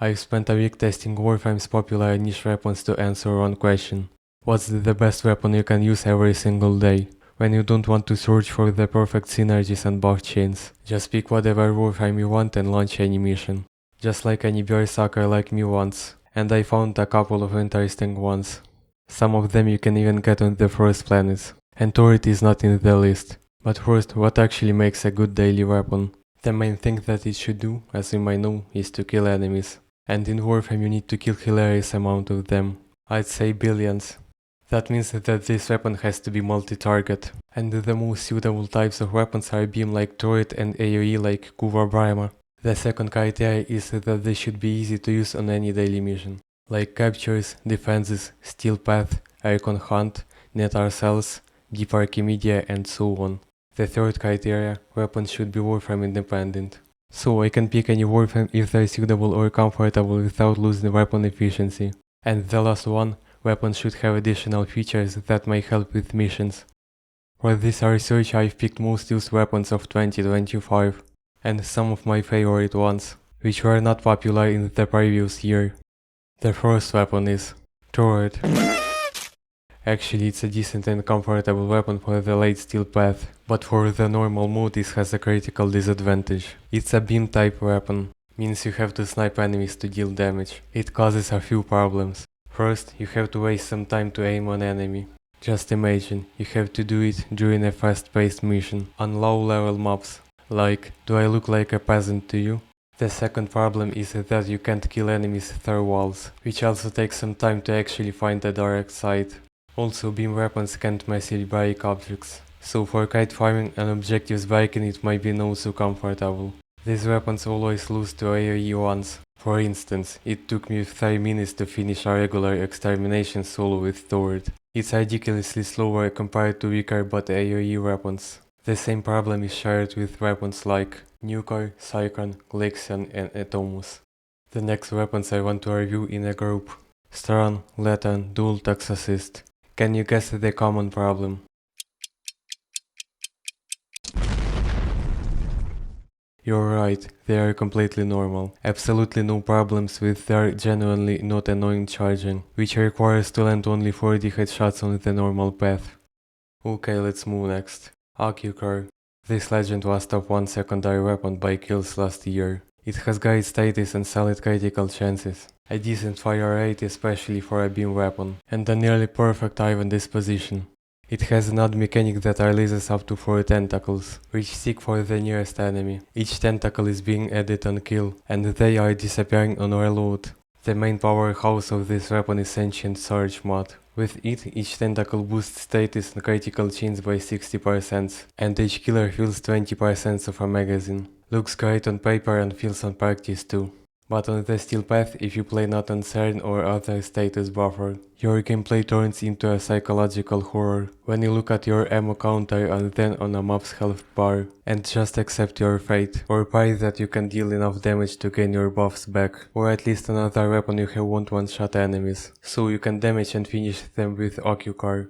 I've spent a week testing Warframe's popular niche weapons to answer one question. What's the best weapon you can use every single day? When you don't want to search for the perfect synergies and buff chains, just pick whatever Warframe you want and launch any mission. Just like any berserker like me wants. And I found a couple of interesting ones. Some of them you can even get on the first planets. And turret is not in the list. But first, what actually makes a good daily weapon? The main thing that it should do, as you might know, is to kill enemies. And in Warframe you need to kill hilarious amount of them. I'd say billions. That means that this weapon has to be multi-target. And the most suitable types of weapons are beam like turret and AoE like Kuva Brahma. The second criteria is that they should be easy to use on any daily mission. Like captures, defenses, steel path, icon hunt, net ourselves, deep Archimedia and so on. The third criteria, weapons should be Warframe independent. So I can pick any Warframe if they're suitable or comfortable without losing weapon efficiency. And the last one, weapons should have additional features that may help with missions. For this research I've picked most used weapons of 2025, and some of my favorite ones, which were not popular in the previous year. The first weapon is turret. Actually, it's a decent and comfortable weapon for the late steel path, but for the normal mode it has a critical disadvantage. It's a beam type weapon, means you have to snipe enemies to deal damage. It causes a few problems. First, you have to waste some time to aim on enemy. Just imagine, you have to do it during a fast-paced mission, on low-level mobs. Like, do I look like a peasant to you? The second problem is that you can't kill enemies through walls, which also takes some time to actually find a direct sight. Also, beam weapons can't massively break objects, so for kite farming and objectives breaking it might be not so comfortable. These weapons always lose to AoE ones. For instance, it took me 3 minutes to finish a regular extermination solo with turret. It's ridiculously slower compared to weaker but AoE weapons. The same problem is shared with weapons like Nuker, Cyclone, Lexion and Atomus. The next weapons I want to review in a group. Strong, Lethal, Dual Tax Assist. Can you guess the common problem? You're right, they are completely normal. Absolutely no problems with their genuinely not annoying charging, which requires to land only 40 headshots on the normal path. Okay, let's move next. Occupy. This legend was top 1 secondary weapon by kills last year. It has great status and solid critical chances, a decent fire rate especially for a beam weapon, and a nearly perfect Ivan disposition. It has an odd mechanic that releases up to 4 tentacles, which seek for the nearest enemy. Each tentacle is being added on kill, and they are disappearing on reload. The main powerhouse of this weapon is Ancient Surge mod. With it, each tentacle boosts status and critical chains by 60%, and each killer fills 20% of a magazine. Looks great on paper and feels on practice too. But on the steel path, if you play not on CERN or other status buffer, your gameplay turns into a psychological horror when you look at your ammo counter and then on a mob's health bar, and just accept your fate, or pray that you can deal enough damage to gain your buffs back, or at least another weapon you have won't one-shot enemies, so you can damage and finish them with Occupy.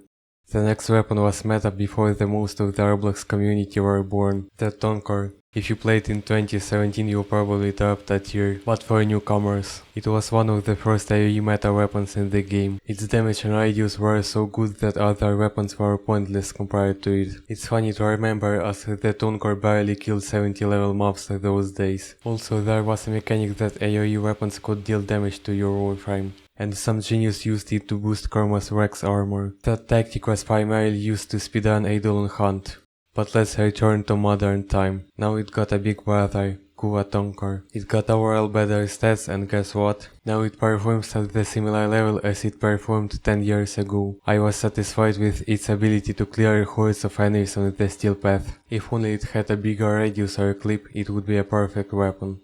The next weapon was meta before the most of the Roblox community were born, the Tonker. If you played in 2017 you'll probably drop that tier, but for newcomers. It was one of the first AoE meta weapons in the game. Its damage and radius were so good that other weapons were pointless compared to it. It's funny to remember as the Tonker barely killed 70 level mobs those days. Also there was a mechanic that AoE weapons could deal damage to your Warframe, and some genius used it to boost Korma's Rex armor. That tactic was primarily used to speedrun Eidolon Hunt. But let's return to modern time. Now it got a big brother, Kuva Tonker. It got overall better stats and guess what? Now it performs at the similar level as it performed 10 years ago. I was satisfied with its ability to clear hordes of enemies on the steel path. If only it had a bigger radius or clip, it would be a perfect weapon.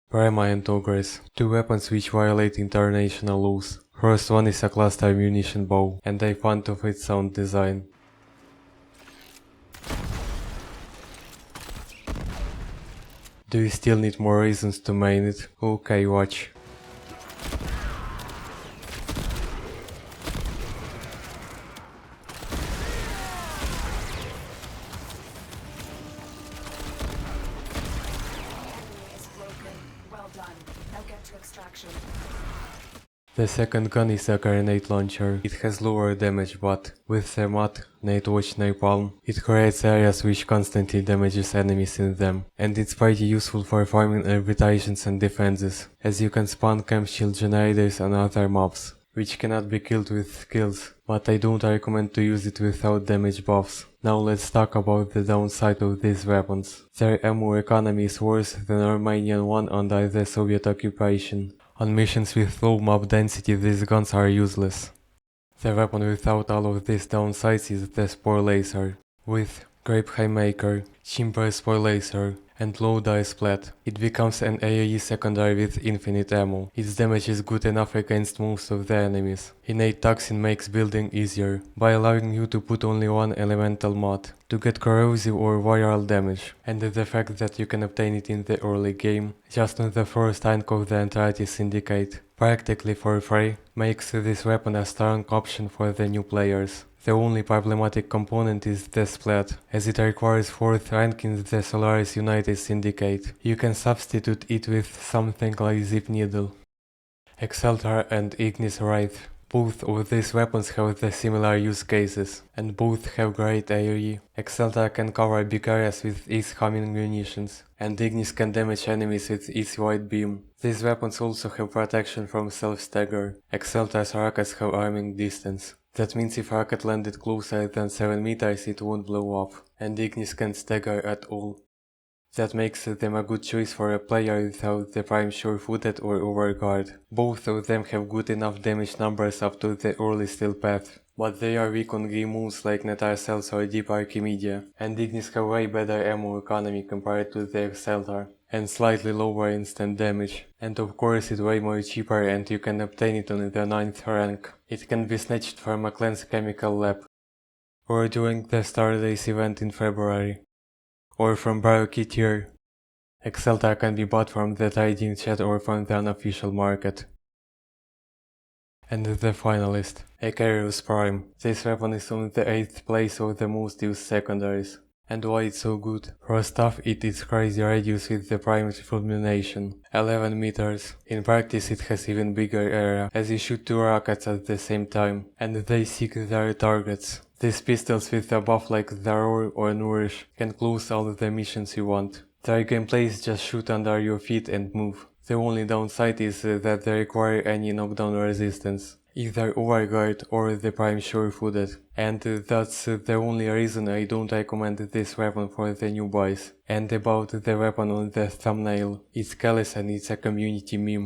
Prema and Ogress, two weapons which violate international laws. First one is a cluster munition bow, and I'm fond of its sound design. Do you still need more reasons to main it? Okay, watch. Well done. Now get to extraction. The second gun is a grenade launcher. It has lower damage, but with the mod Nade Watch Napalm, it creates areas which constantly damages enemies in them, and it's pretty useful for farming reputations and defenses, as you can spawn camp shield generators and other mobs, which cannot be killed with skills, but I don't recommend to use it without damage buffs. Now let's talk about the downside of these weapons. Their ammo economy is worse than Armenian one under the Soviet occupation. On missions with low mob density, these guns are useless. The weapon without all of these downsides is the Spore Laser. With Grape Haymaker, Chimper Spore Laser, and low dice splat, it becomes an AoE secondary with infinite ammo. Its damage is good enough against most of the enemies. Innate Toxin makes building easier, by allowing you to put only one elemental mod, to get corrosive or viral damage, and the fact that you can obtain it in the early game, just on the first rank of the entirety syndicate, practically for free, makes this weapon a strong option for the new players. The only problematic component is the splat, as it requires 4th rank in the Solaris United Syndicate. You can substitute it with something like Zip Needle. Exceltar and Ignis Wraith. Both of these weapons have the similar use cases, and both have great AoE. Exceltar can cover big areas with its homing munitions, and Ignis can damage enemies with its white beam. These weapons also have protection from self-stagger. Exceltar's rockets have arming distance. That means if a rocket landed closer than 7 meters it won't blow up, and Ignis can't stagger at all. That makes them a good choice for a player without the prime sure-footed or overguard. Both of them have good enough damage numbers up to the early steel path, but they are weak on game moves like Netar Cells or Deep Archimedia, and Ignis have way better ammo economy compared to the Exceltar, and slightly lower instant damage, and of course it's way more cheaper and you can obtain it on the 9th rank. It can be snatched from a clan's chemical lab, or during the Stardays event in February, or from Biokit. Exceltar can be bought from the trading chat or from the unofficial market. And the finalist, Icarius Prime. This weapon is on the 8th place of the most used secondaries. And why it's so good? First off, it is crazy radius with the prime fulmination, 11 meters. In practice it has even bigger area, as you shoot 2 rockets at the same time, and they seek their targets. These pistols with a buff like the Roar or Nourish can close all the missions you want. Their gameplay is just shoot under your feet and move. The only downside is that they require any knockdown resistance, either overguard or the prime sure-footed, and that's the only reason I don't recommend this weapon for the new boys. And about the weapon on the thumbnail, it's callous and it's a community meme.